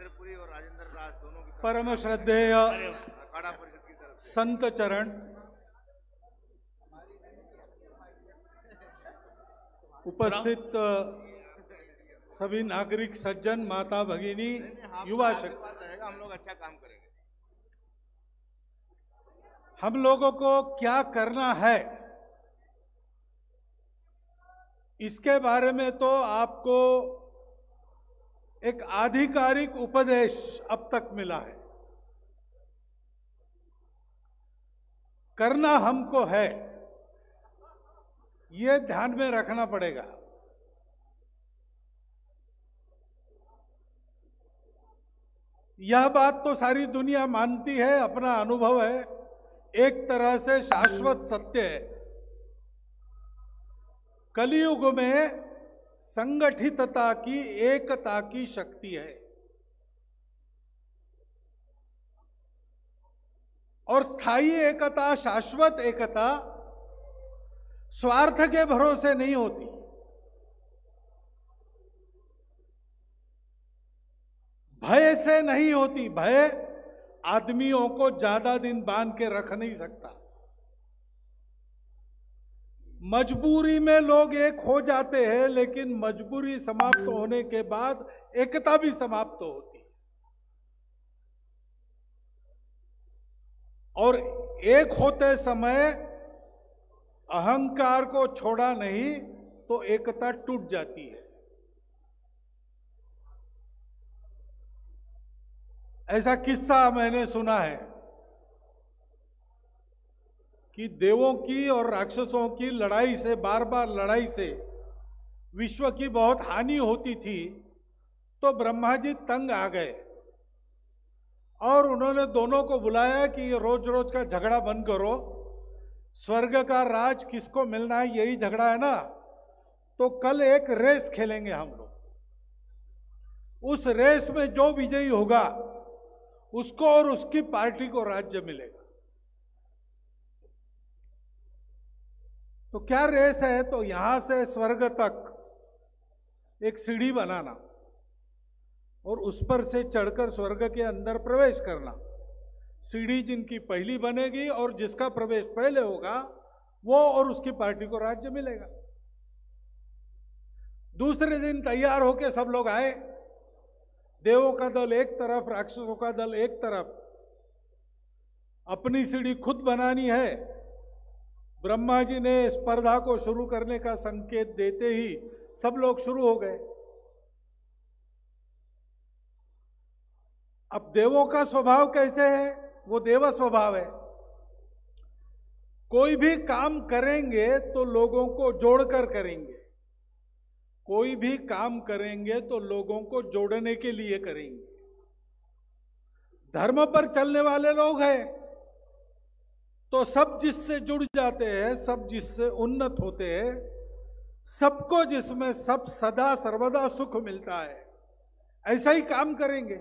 इंद्रपुरी और राजेंद्र दास दोनों की परम श्रद्धेय अखाड़ा परिषद की तरफ से संत चरण, उपस्थित सभी नागरिक सज्जन, माता भगिनी, युवा शक्ति, रहेगा, हम लोग अच्छा काम करेंगे। हम लोगों को क्या करना है इसके बारे में तो आपको एक आधिकारिक उपदेश अब तक मिला है। करना हमको है, ये ध्यान में रखना पड़ेगा। यह बात तो सारी दुनिया मानती है, अपना अनुभव है, एक तरह से शाश्वत सत्य है। कलियुग में संगठितता की, एकता की शक्ति है और स्थायी एकता, शाश्वत एकता स्वार्थ के भरोसे नहीं होती। भय से नहीं होती। भय आदमियों को ज्यादा दिन बांध के रख नहीं सकता। मजबूरी में लोग एक हो जाते हैं, लेकिन मजबूरी समाप्त होने के बाद एकता भी समाप्त होती है। और एक होते समय अहंकार को छोड़ा नहीं तो एकता टूट जाती है। ऐसा किस्सा मैंने सुना है कि देवों की और राक्षसों की लड़ाई से, बार बार लड़ाई से विश्व की बहुत हानि होती थी, तो ब्रह्मा जी तंग आ गए और उन्होंने दोनों को बुलाया कि ये रोज रोज का झगड़ा बंद करो, स्वर्ग का राज किसको मिलना है यही झगड़ा है ना, तो कल एक रेस खेलेंगे हम लोग। उस रेस में जो विजयी होगा उसको और उसकी पार्टी को राज्य मिलेगा। तो क्या रेस है? तो यहां से स्वर्ग तक एक सीढ़ी बनाना और उस पर से चढ़कर स्वर्ग के अंदर प्रवेश करना। सीढ़ी जिनकी पहली बनेगी और जिसका प्रवेश पहले होगा वो और उसकी पार्टी को राज्य मिलेगा। दूसरे दिन तैयार होके सब लोग आए, देवों का दल एक तरफ, राक्षसों का दल एक तरफ। अपनी सीढ़ी खुद बनानी है। ब्रह्मा जी ने स्पर्धा को शुरू करने का संकेत देते ही सब लोग शुरू हो गए। अब देवों का स्वभाव कैसे है? वो देव स्वभाव है। कोई भी काम करेंगे तो लोगों को जोड़कर करेंगे। कोई भी काम करेंगे तो लोगों को जोड़ने के लिए करेंगे। धर्म पर चलने वाले लोग हैं तो सब जिससे जुड़ जाते हैं, सब जिससे उन्नत होते हैं, सबको जिसमें सब सदा सर्वदा सुख मिलता है, ऐसा ही काम करेंगे।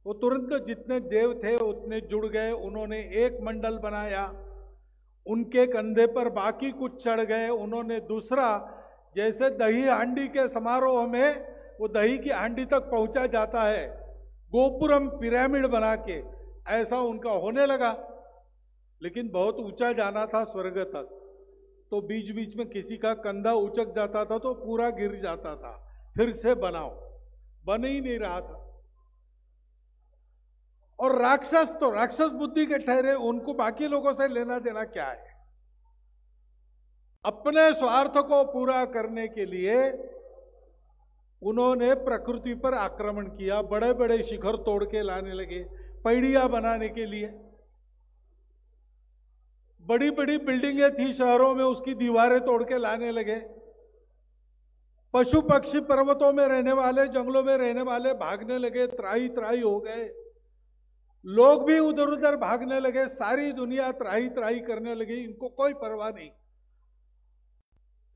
वो तुरंत जितने देव थे उतने जुड़ गए, उन्होंने एक मंडल बनाया। उनके कंधे पर बाकी कुछ चढ़ गए, उन्होंने दूसरा। जैसे दही हांडी के समारोह में वो दही की हांडी तक पहुंचा जाता है गोपुरम पिरामिड बना के, ऐसा उनका होने लगा। लेकिन बहुत ऊंचा जाना था स्वर्ग तक, तो बीच बीच में किसी का कंधा उचक जाता था तो पूरा गिर जाता था। फिर से बनाओ, बन ही नहीं रहा था। और राक्षस तो राक्षस बुद्धि के ठहरे, उनको बाकी लोगों से लेना देना क्या है। अपने स्वार्थ को पूरा करने के लिए उन्होंने प्रकृति पर आक्रमण किया। बड़े बड़े शिखर तोड़ के लाने लगे पैड़ियां बनाने के लिए। बड़ी बड़ी बिल्डिंगें थी शहरों में, उसकी दीवारें तोड़ के लाने लगे। पशु पक्षी पर्वतों में रहने वाले, जंगलों में रहने वाले भागने लगे, त्राही त्राही हो गए। लोग भी उधर उधर भागने लगे। सारी दुनिया त्राही त्राही करने लगी, इनको कोई परवाह नहीं।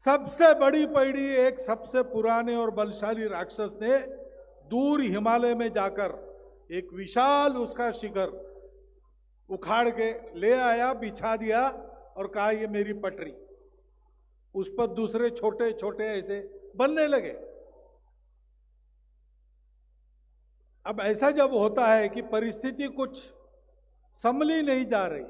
सबसे बड़ी पैड़ी एक सबसे पुराने और बलशाली राक्षस ने दूर हिमालय में जाकर एक विशाल उसका शिखर उखाड़ के ले आया, बिछा दिया और कहा ये मेरी पटरी। उस पर दूसरे छोटे छोटे ऐसे बनने लगे। अब ऐसा जब होता है कि परिस्थिति कुछ संभली नहीं जा रही,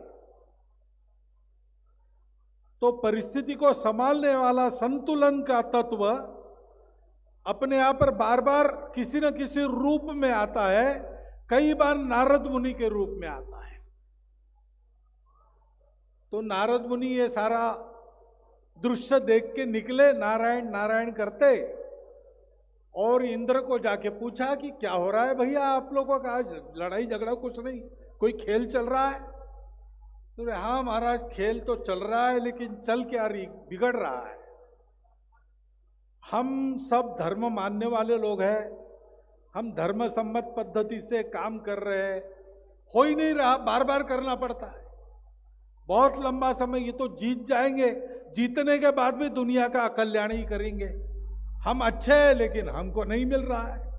तो परिस्थिति को संभालने वाला संतुलन का तत्व अपने आप पर बार बार किसी न किसी रूप में आता है। कई बार नारद मुनि के रूप में आता है। तो नारद मुनि ये सारा दृश्य देख के निकले नारायण नारायण करते, और इंद्र को जाके पूछा कि क्या हो रहा है भैया आप लोगों का, आज लड़ाई झगड़ा कुछ नहीं, कोई खेल चल रहा है? तो हाँ महाराज खेल तो चल रहा है, लेकिन चल क्या रही, बिगड़ रहा है। हम सब धर्म मानने वाले लोग हैं, हम धर्म सम्मत पद्धति से काम कर रहे हैं, हो ही नहीं रहा, बार बार करना पड़ता है। बहुत लंबा समय, ये तो जीत जाएंगे, जीतने के बाद भी दुनिया का कल्याण ही करेंगे। हम अच्छे हैं लेकिन हमको नहीं मिल रहा है।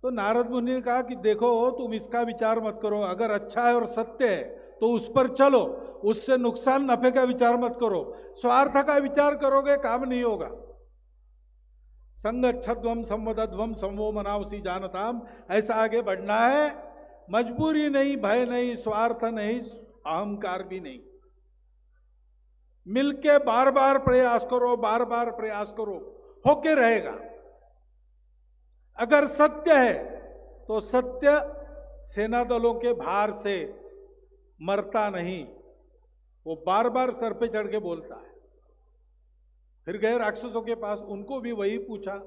तो नारद मुनि ने कहा कि देखो तुम इसका विचार मत करो, अगर अच्छा है और सत्य है तो उस पर चलो, उससे नुकसान नफे का विचार मत करो। स्वार्थ का विचार करोगे काम नहीं होगा। संगच्छध्वम संवदध्वम संवो मनावसी जानताम, ऐसा आगे बढ़ना है। मजबूरी नहीं, भय नहीं, स्वार्थ नहीं, अहंकार भी नहीं। मिलके बार बार प्रयास करो, बार बार प्रयास करो, होके रहेगा। अगर सत्य है तो सत्य सेना दलों के भार से मरता नहीं, वो बार बार सर पे चढ़ के बोलता है। फिर गए राक्षसों के पास, उनको भी वही पूछा,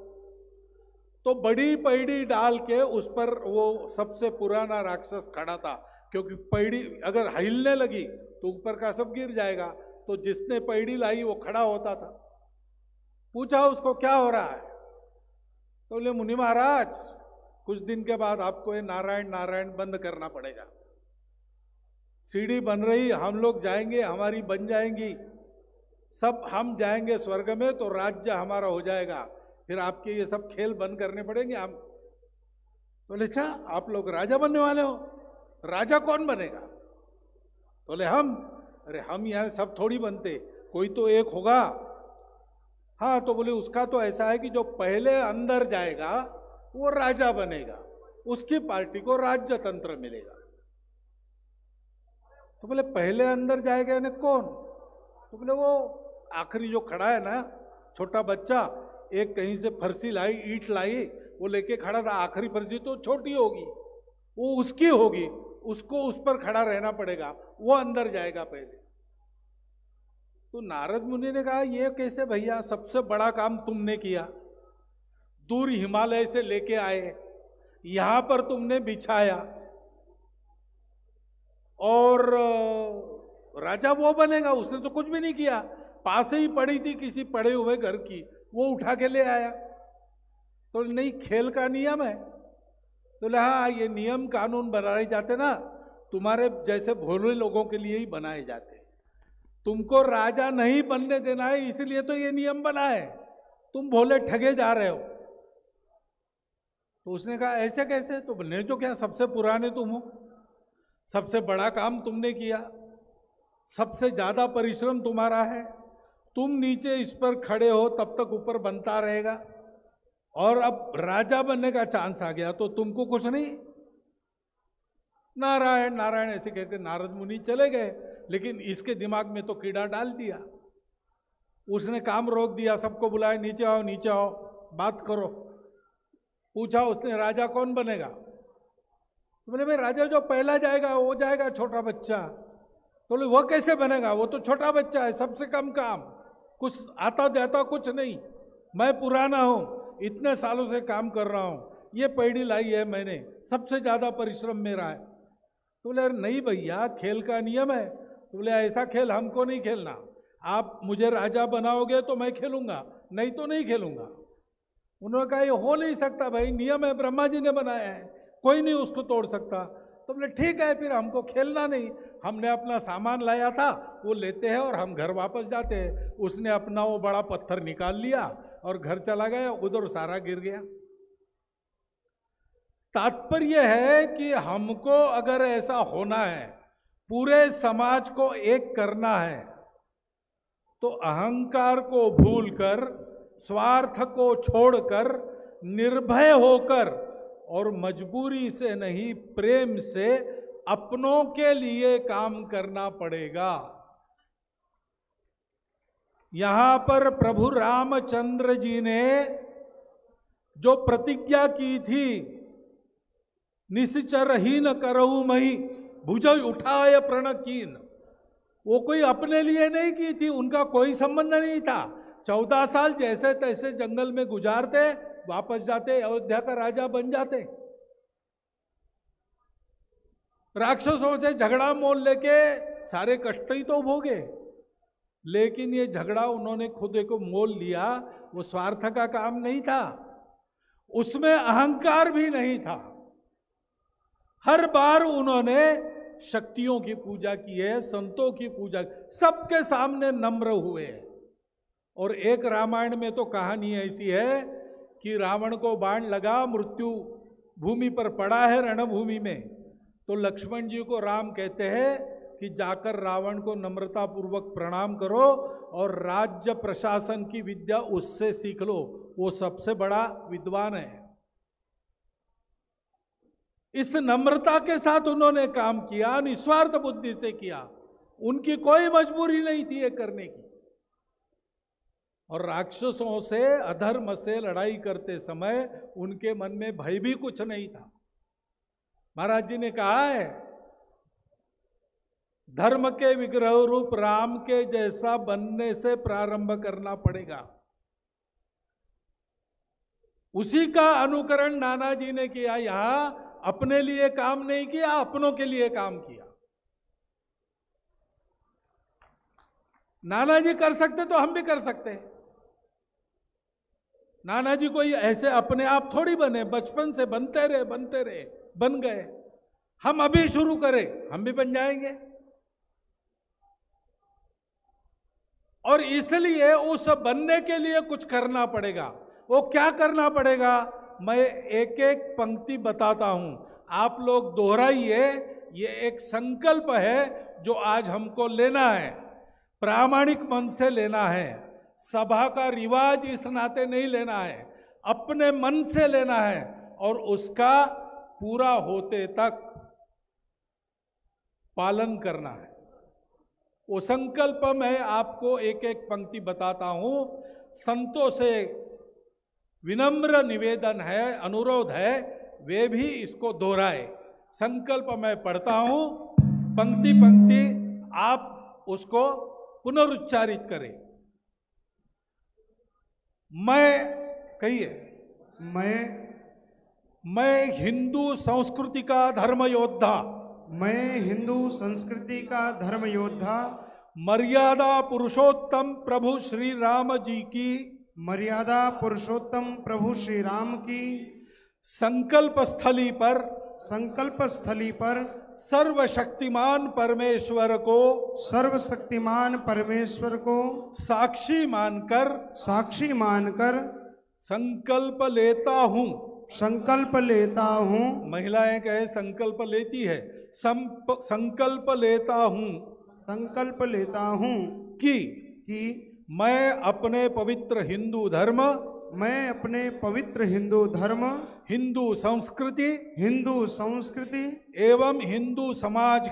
तो बड़ी पैड़ी डाल के उस पर वो सबसे पुराना राक्षस खड़ा था, क्योंकि पैड़ी अगर हिलने लगी तो ऊपर का सब गिर जाएगा। तो जिसने पैड़ी लाई वो खड़ा होता था। पूछा उसको क्या हो रहा है? तो बोले मुनि महाराज कुछ दिन के बाद आपको ये नारायण नारायण बंद करना पड़ेगा। सीढ़ी बन रही, हम लोग जाएंगे, हमारी बन जाएंगी, सब हम जाएंगे स्वर्ग में, तो राज्य हमारा हो जाएगा। फिर आपके ये सब खेल बंद करने पड़ेंगे। हम बोले अच्छा आप लोग राजा बनने वाले हो? राजा कौन बनेगा? बोले हम। अरे हम यहाँ सब थोड़ी बनते, कोई तो एक होगा। हाँ, तो बोले उसका तो ऐसा है कि जो पहले अंदर जाएगा वो राजा बनेगा, उसकी पार्टी को राज्य तंत्र मिलेगा। तो बोले पहले अंदर जाएगा यानी कौन? तो बोले वो आखिरी जो खड़ा है ना, छोटा बच्चा, एक कहीं से फरसी लाई, ईंट लाई, वो लेके खड़ा था। आखिरी फरसी तो छोटी होगी, वो उसकी होगी, उसको उस पर खड़ा रहना पड़ेगा, वो अंदर जाएगा पहले। तो नारद मुनि ने कहा ये कैसे भैया, सबसे बड़ा काम तुमने किया, दूर हिमालय से लेके आए, यहां पर तुमने बिछाया, और राजा वो बनेगा? उसने तो कुछ भी नहीं किया, पास ही पड़ी थी किसी पड़े हुए घर की, वो उठा के ले आया। तो नहीं, खेल का नियम है। तो हाँ, ये नियम कानून बनाए जाते ना तुम्हारे जैसे भोले लोगों के लिए ही बनाए जाते, तुमको राजा नहीं बनने देना है, इसलिए तो ये नियम बना है, तुम भोले ठगे जा रहे हो। तो उसने कहा ऐसे कैसे? तो बोले तो क्या सबसे पुराने तुम हो, सबसे बड़ा काम तुमने किया, सबसे ज्यादा परिश्रम तुम्हारा है, तुम नीचे इस पर खड़े हो तब तक ऊपर बनता रहेगा, और अब राजा बनने का चांस आ गया तो तुमको कुछ नहीं। नारायण नारायण ऐसे कहते नारद मुनि चले गए, लेकिन इसके दिमाग में तो कीड़ा डाल दिया। उसने काम रोक दिया, सबको बुलाया, नीचे आओ नीचे आओ, बात करो। पूछा उसने राजा कौन बनेगा? तो बोले भाई राजा जो पहला जाएगा वो जाएगा, छोटा बच्चा। तो बोले वो कैसे बनेगा, वो तो छोटा बच्चा है, सबसे कम काम, कुछ आता जाता कुछ नहीं, मैं पुराना हूं, इतने सालों से काम कर रहा हूं, ये पैड़ी लाई है मैंने, सबसे ज्यादा परिश्रम मेरा है। तो बोले नहीं भैया खेल का नियम है। तो बोले ऐसा खेल हमको नहीं खेलना, आप मुझे राजा बनाओगे तो मैं खेलूंगा, नहीं तो नहीं खेलूंगा। उन्होंने कहा ये हो नहीं सकता भाई, नियम है, ब्रह्मा जी ने बनाया है, कोई नहीं उसको तोड़ सकता। तो बोले ठीक है फिर हमको खेलना नहीं, हमने अपना सामान लाया था वो लेते हैं और हम घर वापस जाते हैं। उसने अपना वो बड़ा पत्थर निकाल लिया और घर चला गया, उधर सारा गिर गया। तात्पर्य है कि हमको अगर ऐसा होना है, पूरे समाज को एक करना है, तो अहंकार को भूलकर, स्वार्थ को छोड़कर निर्भय होकर और मजबूरी से नहीं, प्रेम से अपनों के लिए काम करना पड़ेगा। यहां पर प्रभु रामचंद्र जी ने जो प्रतिज्ञा की थी, निश्चर ही न करहु मही भुज उठाए प्रण कीन, वो कोई अपने लिए नहीं की थी, उनका कोई संबंध नहीं था। 14 साल जैसे तैसे जंगल में गुजारते, वापस जाते, अयोध्या का राजा बन जाते। राक्षसों से झगड़ा मोल लेके सारे कष्ट ही तो भोगे, लेकिन ये झगड़ा उन्होंने खुद को मोल लिया, वो स्वार्थ का काम नहीं था, उसमें अहंकार भी नहीं था। हर बार उन्होंने शक्तियों की पूजा की है, संतों की पूजा, सबके सामने नम्र हुए। और एक रामायण में तो कहानी ऐसी है कि रावण को बाण लगा, मृत्यु भूमि पर पड़ा है रणभूमि में, तो लक्ष्मण जी को राम कहते हैं कि जाकर रावण को नम्रता पूर्वक प्रणाम करो और राज्य प्रशासन की विद्या उससे सीख लो, वो सबसे बड़ा विद्वान है। इस नम्रता के साथ उन्होंने काम किया, निस्वार्थ बुद्धि से किया, उनकी कोई मजबूरी नहीं थी ये करने की। और राक्षसों से, अधर्म से लड़ाई करते समय उनके मन में भय भी कुछ नहीं था। महाराज जी ने कहा है, धर्म के विग्रह रूप राम के जैसा बनने से प्रारंभ करना पड़ेगा। उसी का अनुकरण नाना जी ने किया। यहां अपने लिए काम नहीं किया, अपनों के लिए काम किया। नाना जी कर सकते तो हम भी कर सकते हैं। नाना जी कोई ऐसे अपने आप थोड़ी बने, बचपन से बनते रहे, बन गए। हम अभी शुरू करें, हम भी बन जाएंगे। और इसलिए उस बनने के लिए कुछ करना पड़ेगा। वो क्या करना पड़ेगा, मैं एक एक पंक्ति बताता हूं, आप लोग दोहराइए। ये एक संकल्प है जो आज हमको लेना है, प्रामाणिक मन से लेना है। सभा का रिवाज इस नाते नहीं लेना है, अपने मन से लेना है और उसका पूरा होते तक पालन करना है। वो संकल्प मैं आपको एक एक पंक्ति बताता हूं। संतों से विनम्र निवेदन है, अनुरोध है, वे भी इसको दोहराए। संकल्प मैं पढ़ता हूं, पंक्ति पंक्ति आप उसको पुनरुच्चारित करें। मैं, कहिए, मैं हिंदू संस्कृति का धर्म योद्धा, मैं हिंदू संस्कृति का धर्म योद्धा, मर्यादा पुरुषोत्तम प्रभु श्री राम जी की, मर्यादा पुरुषोत्तम प्रभु श्री राम की संकल्प स्थली पर सर्वशक्तिमान परमेश्वर को साक्षी मानकर संकल्प लेता हूं। महिलाएं कहे संकल्प लेती है, संकल्प लेता हूं कि मैं अपने पवित्र हिंदू धर्म, हिंदू संस्कृति एवं हिंदू समाज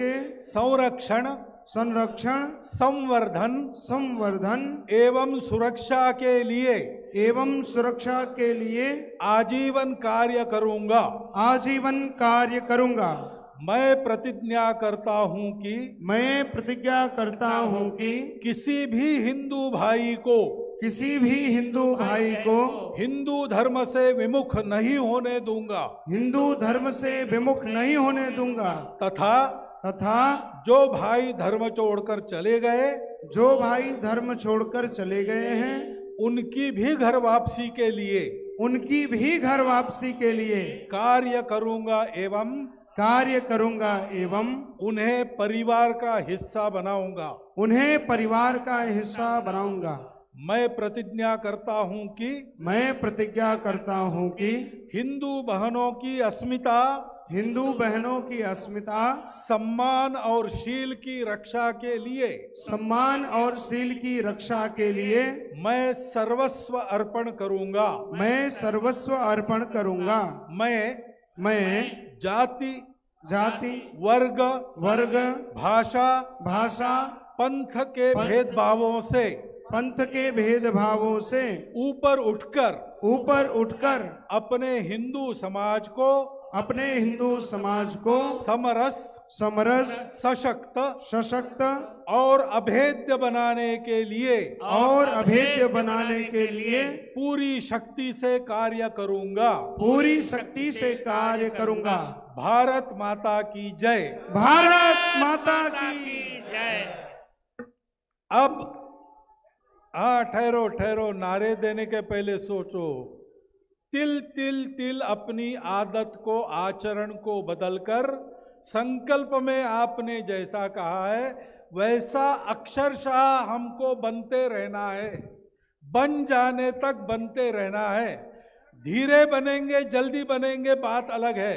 के संरक्षण, संवर्धन एवं सुरक्षा के लिए आजीवन कार्य करूंगा। मैं प्रतिज्ञा करता हूं कि किसी भी हिंदू भाई को हिंदू धर्म से विमुख नहीं होने दूंगा। तथा जो भाई धर्म छोड़कर चले गए हैं, उनकी भी घर वापसी के लिए कार्य करूंगा एवं उन्हें परिवार का हिस्सा बनाऊंगा। मैं प्रतिज्ञा करता हूं कि हिंदू बहनों की अस्मिता हिंदू बहनों की अस्मिता, सम्मान और शील की रक्षा के लिए सम्मान और शील की रक्षा के लिए मैं सर्वस्व अर्पण करूंगा। मैं सर्वस्व अर्पण करूंगा। मैं जाति, जाति, वर्ग, भाषा, पंथ के भेदभावों से ऊपर उठकर अपने हिंदू समाज को समरस, सशक्त और अभेद्य बनाने के लिए पूरी शक्ति से कार्य करूंगा। भारत माता की जय। भारत माता की जय। अब ठहरो, नारे देने के पहले सोचो। तिल तिल तिल अपनी आदत को, आचरण को बदलकर संकल्प में आपने जैसा कहा है वैसा अक्षरशः हमको बनते रहना है, बन जाने तक बनते रहना है। धीरे बनेंगे, जल्दी बनेंगे, बात अलग है।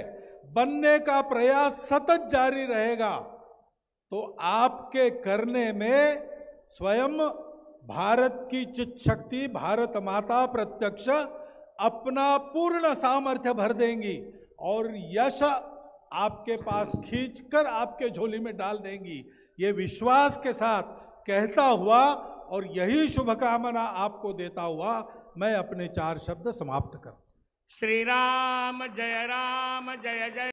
बनने का प्रयास सतत जारी रहेगा। तो आपके करने में स्वयं भारत की चित शक्ति, भारत माता प्रत्यक्ष अपना पूर्ण सामर्थ्य भर देंगी और यश आपके पास खींचकर आपके झोली में डाल देंगी। ये विश्वास के साथ कहता हुआ और यही शुभकामना आपको देता हुआ मैं अपने 4 शब्द समाप्त करता हूं। श्री राम जय जय।